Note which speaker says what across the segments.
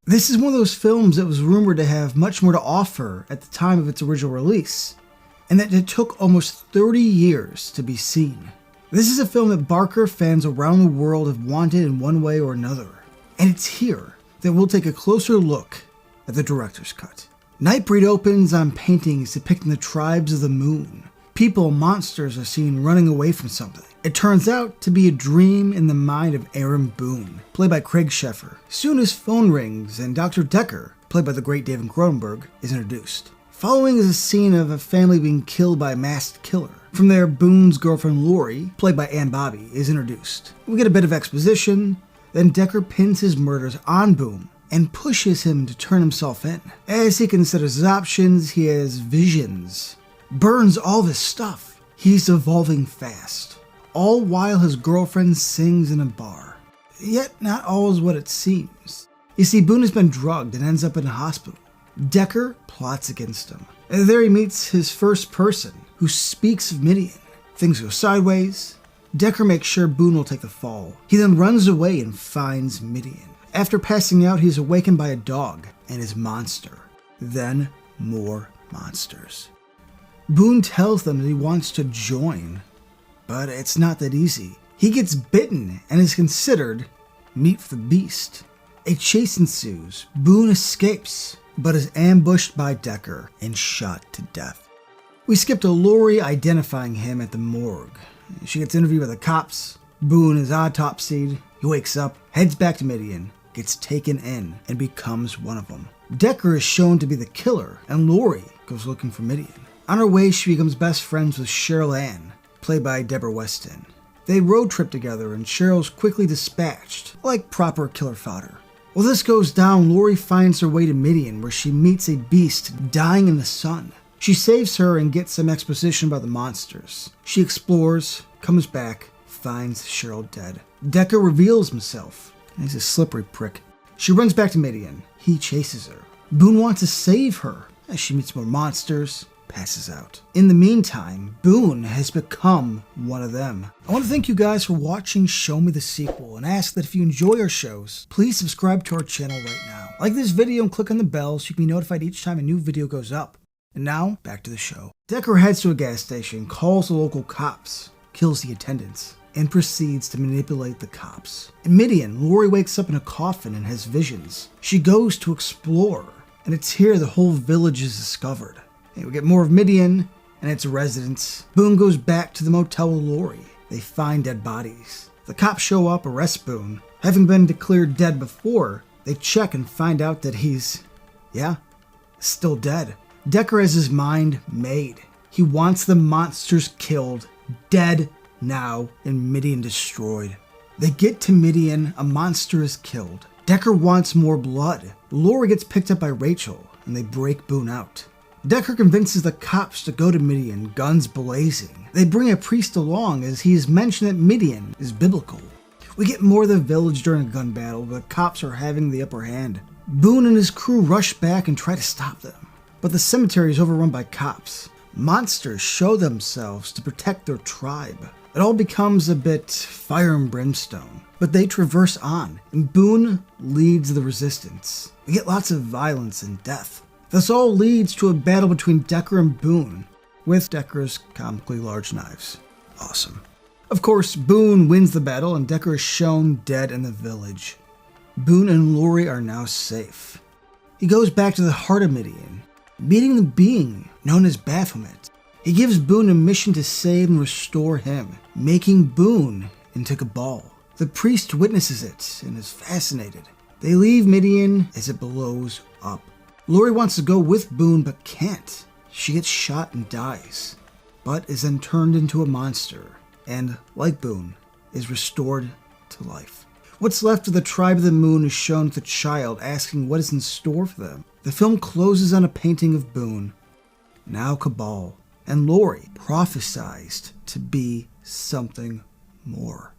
Speaker 1: This is one of those films that was rumored to have much more to offer at the time of its original release, and that it took almost 30 years to be seen. This is a film that Barker fans around the world have wanted in one way or another, and it's here that we'll take a closer look at the director's cut. Nightbreed opens on paintings depicting the tribes of the moon. People and monsters are seen running away from something. It turns out to be a dream in the mind of Aaron Boone, played by Craig Sheffer. Soon his phone rings and Dr. Decker, played by the great David Cronenberg, is introduced. Following is a scene of a family being killed by a masked killer. From there, Boone's girlfriend Lori, played by Ann Bobby, is introduced. We get a bit of exposition, then Decker pins his murders on Boone and pushes him to turn himself in. As he considers his options, he has visions, burns all of his stuff. He's evolving fast, all while his girlfriend sings in a bar. Yet not all is what it seems. You see, Boone has been drugged and ends up in a hospital. Decker plots against him. And there he meets his first person, who speaks of Midian. Things go sideways. Decker makes sure Boone will take the fall. He then runs away and finds Midian. After passing out, he's awakened by a dog and his monster. Then more monsters. Boone tells them that he wants to join, but it's not that easy. He gets bitten and is considered meat for the beast. A chase ensues. Boone escapes, but is ambushed by Decker and shot to death. We skip to Lori identifying him at the morgue. She gets interviewed by the cops. Boone is autopsied. He wakes up, heads back to Midian, gets taken in, and becomes one of them. Decker is shown to be the killer, and Lori goes looking for Midian. On her way, she becomes best friends with Cheryl Ann, played by Deborah Weston. They road trip together, and Cheryl's quickly dispatched, like proper killer fodder. While this goes down, Lori finds her way to Midian, where she meets a beast dying in the sun. She saves her and gets some exposition about the monsters. She explores, comes back, finds Cheryl dead. Decker reveals himself. He's a slippery prick. She runs back to Midian. He chases her. Boone wants to save her. As she meets more monsters, passes out. In the meantime, Boone has become one of them. I want to thank you guys for watching Show Me the Sequel, and ask that if you enjoy our shows, please subscribe to our channel right now. Like this video and click on the bell so you can be notified each time a new video goes up. And now, back to the show. Decker heads to a gas station, calls the local cops, kills the attendants, and proceeds to manipulate the cops. In Midian, Lori wakes up in a coffin and has visions. She goes to explore, and it's here the whole village is discovered. We get more of Midian and its residents. Boone goes back to the motel with Lori. They find dead bodies. The cops show up, arrest Boone. Having been declared dead before, they check and find out that he's, still dead. Decker has his mind made. He wants the monsters killed, dead now, and Midian destroyed. They get to Midian, a monster is killed. Decker wants more blood. Lori gets picked up by Rachel, and they break Boone out. Decker convinces the cops to go to Midian, guns blazing. They bring a priest along as he has mentioned that Midian is biblical. We get more of the village during a gun battle, but the cops are having the upper hand. Boone and his crew rush back and try to stop them, but the cemetery is overrun by cops. Monsters show themselves to protect their tribe. It all becomes a bit fire and brimstone, but they traverse on, and Boone leads the resistance. We get lots of violence and death. This all leads to a battle between Decker and Boone, with Decker's comically large knives. Awesome. Of course, Boone wins the battle and Decker is shown dead in the village. Boone and Lori are now safe. He goes back to the heart of Midian, meeting the being known as Baphomet. He gives Boone a mission to save and restore him, making Boone into Cabal. The priest witnesses it and is fascinated. They leave Midian as it blows up. Lori wants to go with Boone but can't. She gets shot and dies, but is then turned into a monster and, like Boone, is restored to life. What's left of the tribe of the moon is shown to the child asking what is in store for them. The film closes on a painting of Boone, now Cabal, and Lori prophesized to be something more.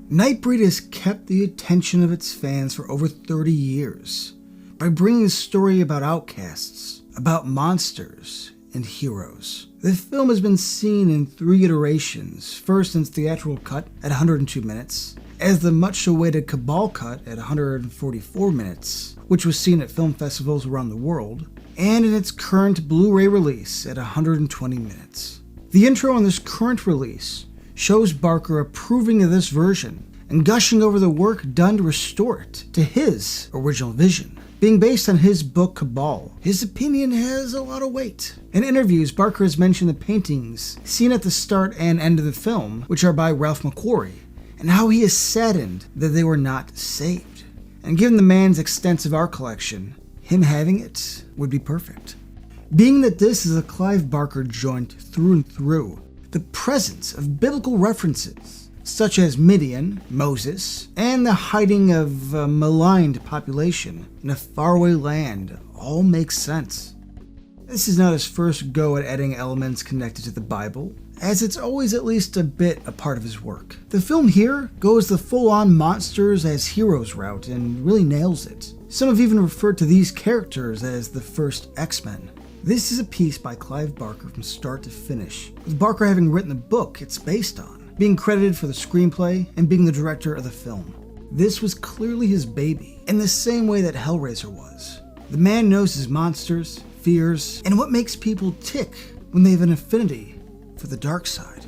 Speaker 1: Nightbreed has kept the attention of its fans for over 30 years. By bringing a story about outcasts, about monsters, and heroes. The film has been seen in 3 iterations, first in its theatrical cut at 102 minutes, as the much-awaited Cabal cut at 144 minutes, which was seen at film festivals around the world, and in its current Blu-ray release at 120 minutes. The intro on this current release shows Barker approving of this version and gushing over the work done to restore it to his original vision. Being based on his book Cabal, his opinion has a lot of weight. In interviews, Barker has mentioned the paintings seen at the start and end of the film, which are by Ralph McQuarrie, and how he is saddened that they were not saved. And given the man's extensive art collection, him having it would be perfect. Being that this is a Clive Barker joint through and through, the presence of biblical references such as Midian, Moses, and the hiding of a maligned population in a faraway land all makes sense. This is not his first go at adding elements connected to the Bible, as it's always at least a bit a part of his work. The film here goes the full-on monsters as heroes route and really nails it. Some have even referred to these characters as the first X-Men. This is a piece by Clive Barker from start to finish, with Barker having written the book it's based on, being credited for the screenplay, and being the director of the film. This was clearly his baby, in the same way that Hellraiser was. The man knows his monsters, fears, and what makes people tick when they have an affinity for the dark side.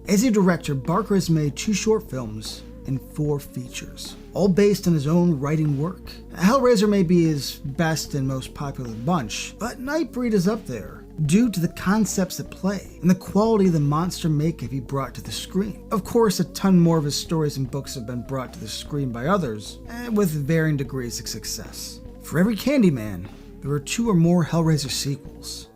Speaker 1: As a director, Barker has made 2 short films and 4 features, all based on his own writing work. Hellraiser may be his best and most popular bunch, but Nightbreed is up there, due to the concepts at play and the quality of the monster makeup he brought to the screen. Of course, a ton more of his stories and books have been brought to the screen by others, with varying degrees of success. For every Candyman, there are 2 or more Hellraiser sequels.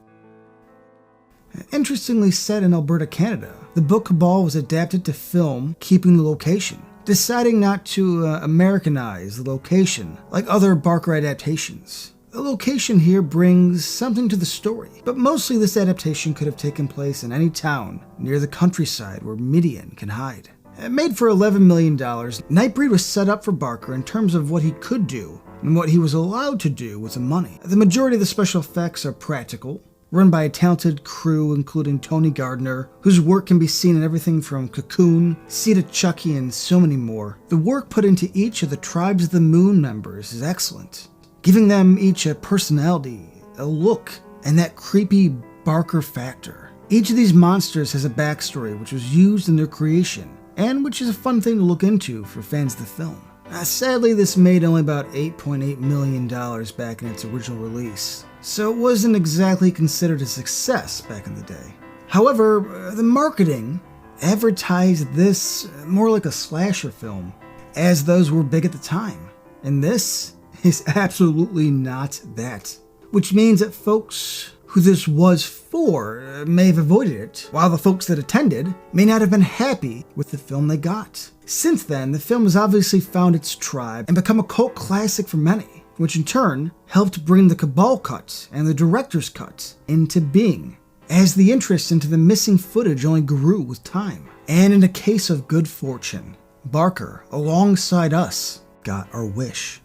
Speaker 1: Interestingly set in Alberta, Canada, the book Cabal was adapted to film, keeping the location, deciding not to Americanize the location like other Barker adaptations. The location here brings something to the story, but mostly this adaptation could have taken place in any town near the countryside where Midian can hide. Made for $11 million, Nightbreed was set up for Barker in terms of what he could do and what he was allowed to do with the money. The majority of the special effects are practical, run by a talented crew including Tony Gardner, whose work can be seen in everything from Cocoon, Seed of Chucky, and so many more. The work put into each of the Tribes of the Moon members is excellent, giving them each a personality, a look, and that creepy Barker factor. Each of these monsters has a backstory which was used in their creation, and which is a fun thing to look into for fans of the film. Sadly, this made only about $8.8 million back in its original release, so it wasn't exactly considered a success back in the day. However, the marketing advertised this more like a slasher film, as those were big at the time, and this is absolutely not that. Which means that folks who this was for may have avoided it, while the folks that attended may not have been happy with the film they got. Since then, the film has obviously found its tribe and become a cult classic for many, which in turn helped bring the Cabal cut and the director's cut into being, as the interest into the missing footage only grew with time. And in a case of good fortune, Barker, alongside us, got our wish.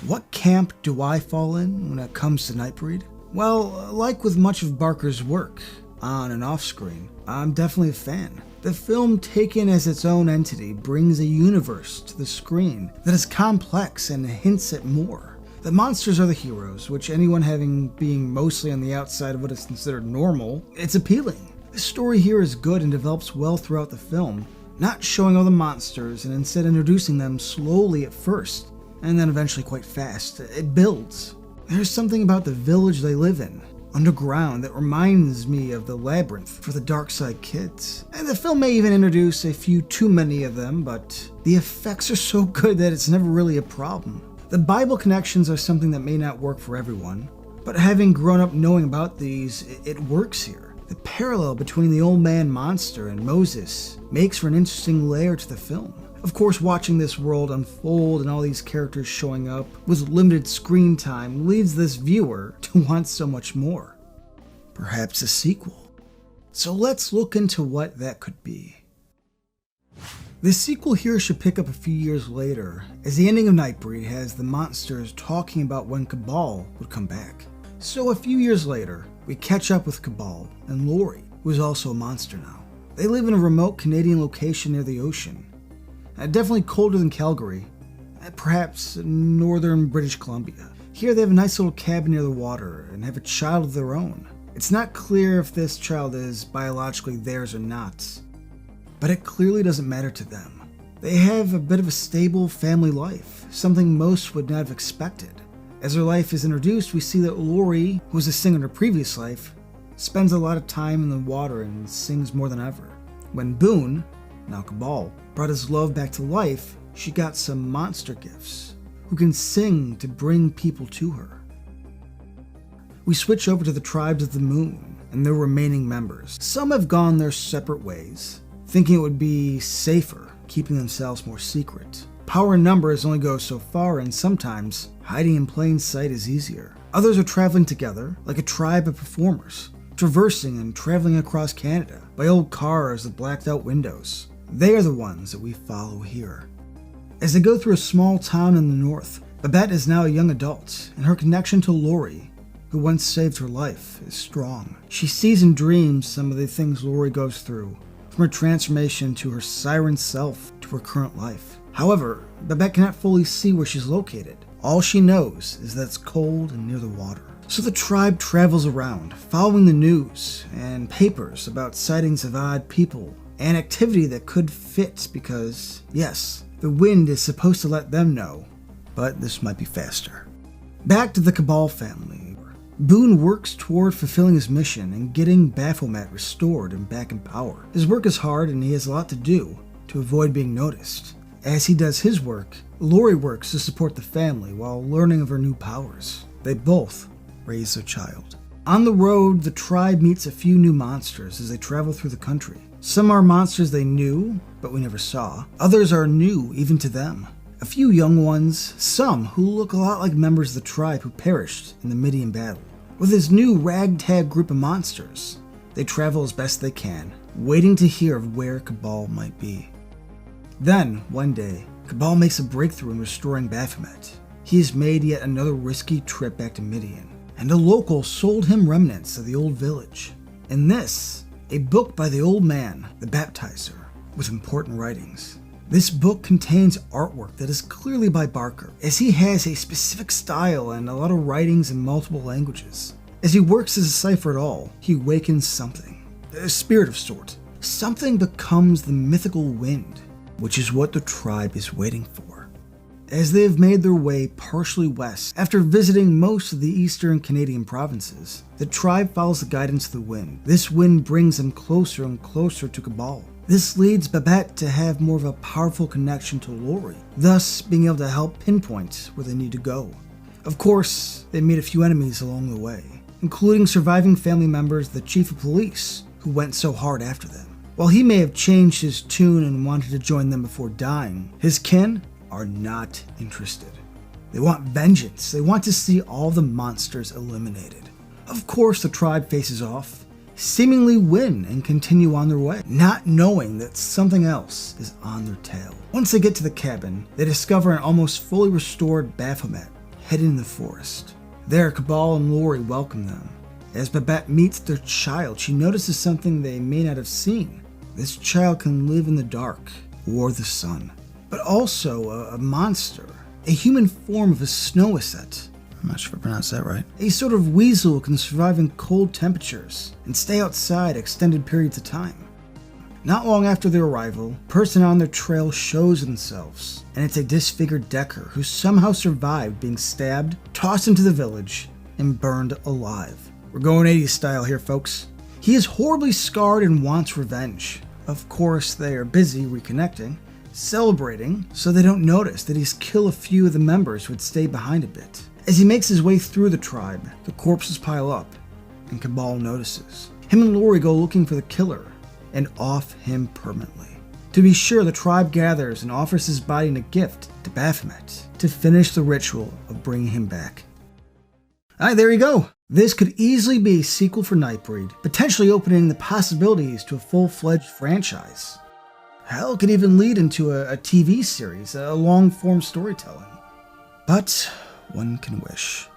Speaker 1: What camp do I fall in when it comes to Nightbreed? Well, like with much of Barker's work, on and off screen, I'm definitely a fan. The film, taken as its own entity, brings a universe to the screen that is complex and hints at more. The monsters are the heroes, which anyone being mostly on the outside of what is considered normal, it's appealing. The story here is good and develops well throughout the film, not showing all the monsters and instead introducing them slowly at first, and then eventually quite fast. It builds. There's something about the village they live in, underground, that reminds me of the labyrinth for the dark side kids. And the film may even introduce a few too many of them, but the effects are so good that it's never really a problem. The Bible connections are something that may not work for everyone, but having grown up knowing about these, it works here. The parallel between the old man monster and Moses makes for an interesting layer to the film. Of course, watching this world unfold and all these characters showing up with limited screen time leads this viewer to want so much more. Perhaps a sequel. So let's look into what that could be. The sequel here should pick up a few years later, as the ending of Nightbreed has the monsters talking about when Cabal would come back. So a few years later, we catch up with Cabal and Laurie, who is also a monster now. They live in a remote Canadian location near the ocean. Definitely colder than Calgary, perhaps northern British Columbia. Here they have a nice little cabin near the water and have a child of their own. It's not clear if this child is biologically theirs or not, but it clearly doesn't matter to them. They have a bit of a stable family life, something most would not have expected. As her life is introduced, we see that Lori, who was a singer in her previous life, spends a lot of time in the water and sings more than ever. When Boone, now Cabal, brought his love back to life, she got some monster gifts, who can sing to bring people to her. We switch over to the Tribes of the Moon and their remaining members. Some have gone their separate ways, thinking it would be safer, keeping themselves more secret. Power in numbers only goes so far, and sometimes hiding in plain sight is easier. Others are traveling together, like a tribe of performers, traversing and traveling across Canada by old cars with blacked out windows. They are the ones that we follow here. As they go through a small town in the north, Babette is now a young adult, and her connection to Lori, who once saved her life, is strong. She sees and dreams some of the things Lori goes through, from her transformation to her siren self to her current life. However, Babette cannot fully see where she's located. All she knows is that it's cold and near the water. So the tribe travels around, following the news and papers about sightings of odd people and activity that could fit because, yes, the wind is supposed to let them know, but this might be faster. Back to the Cabal family. Boone works toward fulfilling his mission and getting Baphomet restored and back in power. His work is hard and he has a lot to do to avoid being noticed. As he does his work, Lori works to support the family while learning of her new powers. They both raise their child. On the road, the tribe meets a few new monsters as they travel through the country. Some are monsters they knew, but we never saw. Others are new even to them. A few young ones, some who look a lot like members of the tribe who perished in the Midian battle. With his new ragtag group of monsters, they travel as best they can, waiting to hear of where Cabal might be. Then, one day, Cabal makes a breakthrough in restoring Baphomet. He has made yet another risky trip back to Midian, and a local sold him remnants of the old village. And this, a book by the old man, the baptizer, with important writings. This book contains artwork that is clearly by Barker, as he has a specific style and a lot of writings in multiple languages. As he works to decipher it all, he awakens something, a spirit of sort. Something becomes the mythical wind, which is what the tribe is waiting for. As they have made their way partially west, after visiting most of the eastern Canadian provinces, the tribe follows the guidance of the wind. This wind brings them closer and closer to Cabal. This leads Babette to have more of a powerful connection to Lori, thus being able to help pinpoint where they need to go. Of course, they meet a few enemies along the way, including surviving family members of the chief of police, who went so hard after them. While he may have changed his tune and wanted to join them before dying, his kin are not interested. They want vengeance. They want to see all the monsters eliminated. Of course, the tribe faces off, seemingly win and continue on their way, not knowing that something else is on their tail. Once they get to the cabin, they discover an almost fully restored Baphomet hidden in the forest. There, Cabal and Lori welcome them. As Babette meets their child, she notices something they may not have seen. This child can live in the dark or the sun, but also a monster, a human form of a snow asset. I'm not sure if I pronounced that right. A sort of weasel can survive in cold temperatures and stay outside extended periods of time. Not long after their arrival, a person on their trail shows themselves, and it's a disfigured Decker who somehow survived being stabbed, tossed into the village, and burned alive. We're going 80s style here, folks. He is horribly scarred and wants revenge. Of course, they are busy reconnecting, celebrating, so they don't notice that he's killed a few of the members who had stayed behind a bit. As he makes his way through the tribe, the corpses pile up, and Cabal notices. Him and Lori go looking for the killer, and off him permanently. To be sure, the tribe gathers and offers his body in a gift to Baphomet to finish the ritual of bringing him back. Alright, there you go. This could easily be a sequel for Nightbreed, potentially opening the possibilities to a full-fledged franchise. Hell, it could even lead into a TV series, a long-form storytelling. But one can wish.